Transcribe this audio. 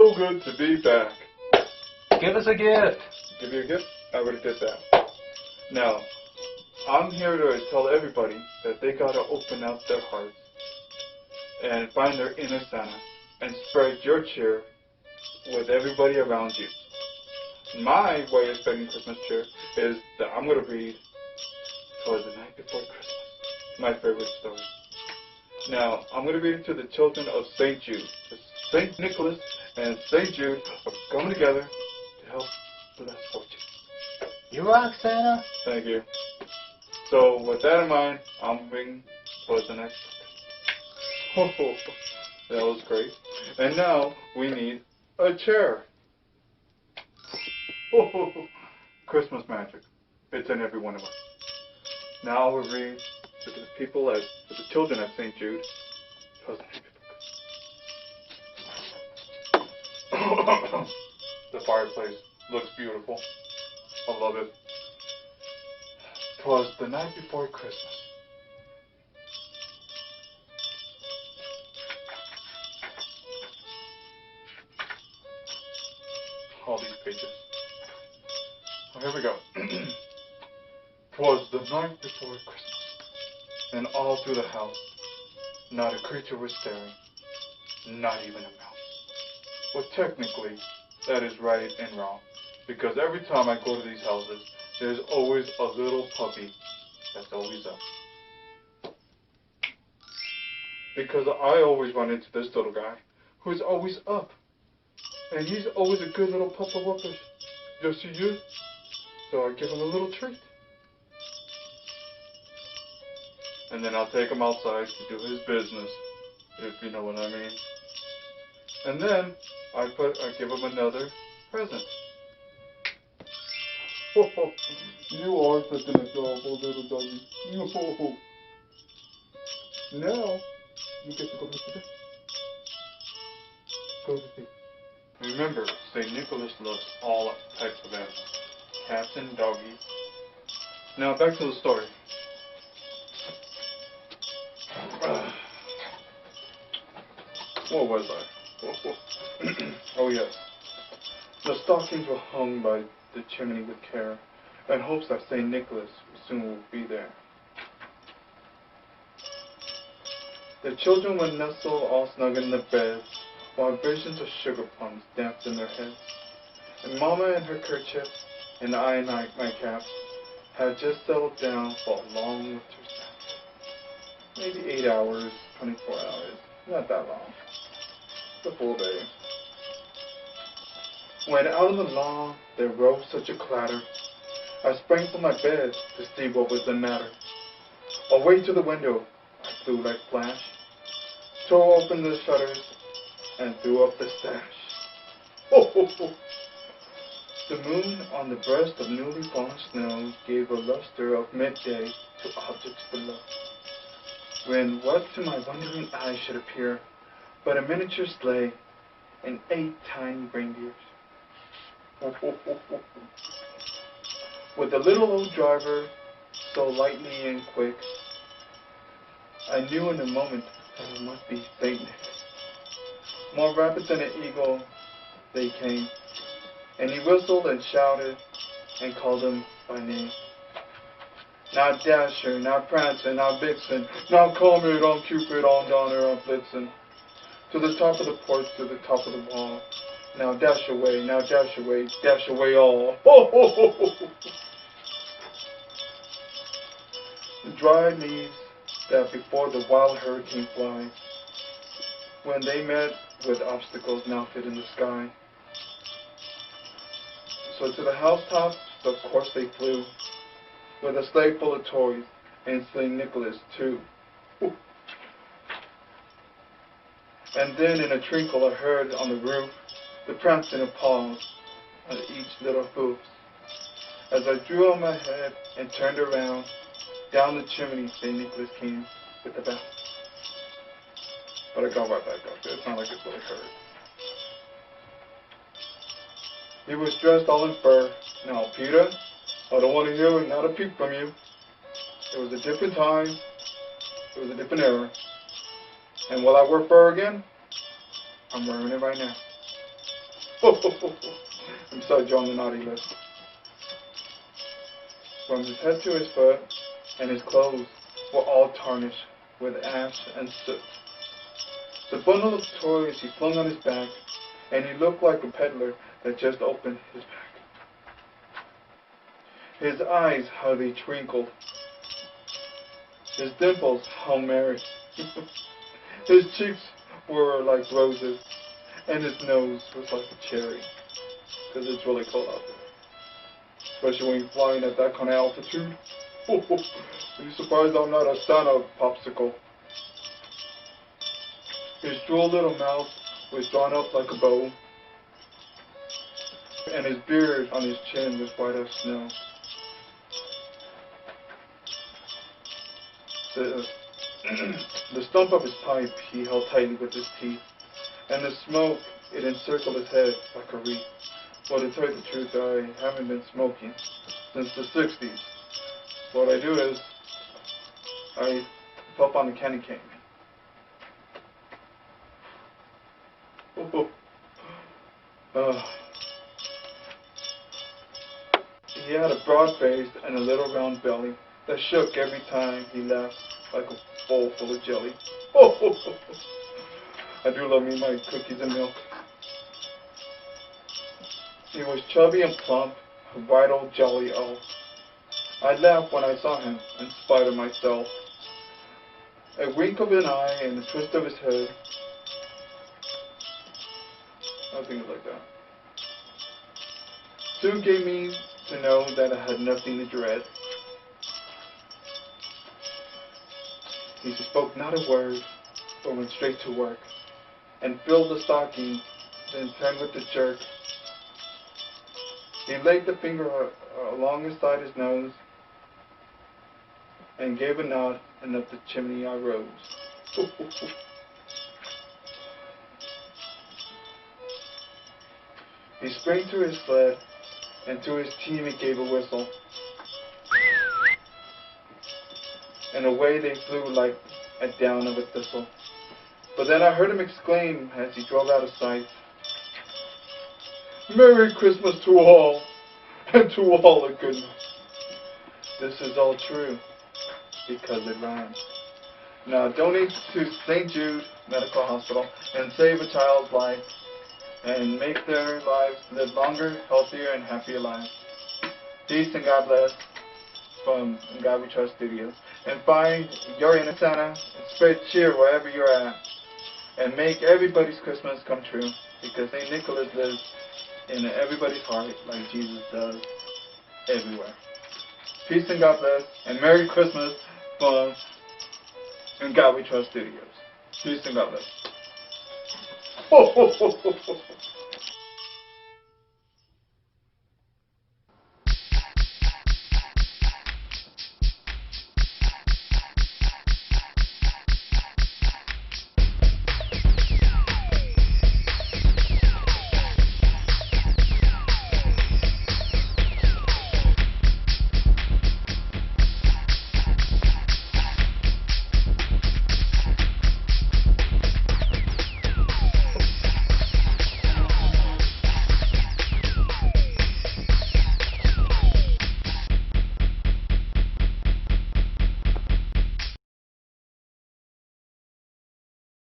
so good to be back. Give us a gift. Give you a gift? I already did that. Now, I'm here to tell everybody that they gotta open up their hearts and find their inner Santa and spread your cheer with everybody around you. My way of spending Christmas cheer is that I'm gonna read Twas the Night Before Christmas, my favorite story. Now, I'm gonna read it to the children of St. Jude. St. Nicholas and St. Jude are coming together to help bless fortune. You rock, Santa. Thank you. So, with that in mind, I'm moving towards the next. Oh, that was great. And now we need a chair. Oh, Christmas magic. It's in every one of us. Now we'll read to the people to the children at St. Jude. The fireplace looks beautiful. I love it. 'Twas the night before Christmas. All these pages. Oh, here we go. 'Twas the night before Christmas, and all through the house, not a creature was stirring, not even a mouse. Well, technically, that is right and wrong, because every time I go to these houses, there's always a little puppy that's always up. Because I always run into this little guy who's always up. And he's always a good little papa whooper. Just he is. So I give him a little treat. And then I'll take him outside to do his business, if you know what I mean. And then I give him another present. Oh, you are such an adorable little doggy. Oh. Now, you get to go to bed. Go to sleep. Remember, St. Nicholas loves all types of animals. Cats and doggies. Now, back to the story. What was I? Oh, yes. The stockings were hung by the chimney with care, in hopes that St. Nicholas soon will be there. The children would nestle all snug in the beds, while visions of sugar plums danced in their heads. And Mama in her kerchief, and I in my cap, had just settled down for a long winter's nap. Maybe 8 hours, 24 hours, not that long. The full day. When out on the lawn there rose such a clatter, I sprang from my bed to see what was the matter. Away to the window I flew like flash, tore open the shutters, and threw up the sash. Ho, ho, ho. The moon on the breast of newly fallen snow gave a luster of midday to objects below, when what to my wondering eyes should appear but a miniature sleigh and 8 tiny reindeers. With the little old driver so lightly and quick, I knew in a moment that it must be Saint Nick. More rapid than an eagle they came, and he whistled and shouted and called them by name. Now Dasher, now Prancer, now Vixen, now Comet, on Cupid, on Donner, on Blitzen. To the top of the porch, to the top of the wall. Now dash away all. Ho, ho, ho, ho, ho. The dry leaves that before the wild hurricane fly, when they met with obstacles now fit in the sky. So to the housetops, of course they flew, with a sleigh full of toys, and St. Nicholas too. Ooh. And then in a twinkle I heard on the roof the prancing of paws on each little hoof. As I drew on my head and turned around, down the chimney St. Nicholas came with the bell. But I got right back up. It's not like it's what I heard. He was dressed all in fur. Now, Peter, I don't want to hear not a peep from you. It was a different time. It was a different era. And will I wear fur again? I'm wearing it right now. I'm sorry, John the naughty list. From his head to his foot, and his clothes were all tarnished with ash and soot. The bundle of toys he flung on his back, and he looked like a peddler that just opened his pack. His eyes, how they twinkled. His dimples, how merry. His cheeks were like roses, and his nose was like a cherry. Because it's really cold out there. Especially when you're flying at that kind of altitude. Are you surprised I'm not a Santa popsicle? His droll little mouth was drawn up like a bow, and his beard on his chin was white as snow. The stump of his pipe he held tightly with his teeth, and the smoke, it encircled his head like a wreath. Well, to tell you the truth, I haven't been smoking since the 60s. So what I do is, I puff on the candy cane. He had a broad face and a little round belly that shook every time he laughed like a bowl full of jelly. I do love me my cookies and milk. He was chubby and plump, a bright old jolly elf. I laughed when I saw him, in spite of myself. A wink of an eye and a twist of his head. I think it like that. Soon gave me to know that I had nothing to dread. He spoke not a word, but went straight to work, and filled the stocking, then turned with a jerk. He laid the finger along inside his nose, and gave a nod, and up the chimney I rose. He sprang to his sled, and to his team he gave a whistle. And away they flew like a down of a thistle. But then I heard him exclaim as he drove out of sight, "Merry Christmas to all, and to all a good night." This is all true, because it rhymes. Now donate to St. Jude Medical Hospital and save a child's life, and make their lives live longer, healthier, and happier lives. Peace and God bless from God We Trust Studios. And find your inner Santa and spread cheer wherever you're at. And make everybody's Christmas come true, because St. Nicholas lives in everybody's heart like Jesus does everywhere. Peace and God bless, and Merry Christmas from God We Trust Studios. Peace and God bless.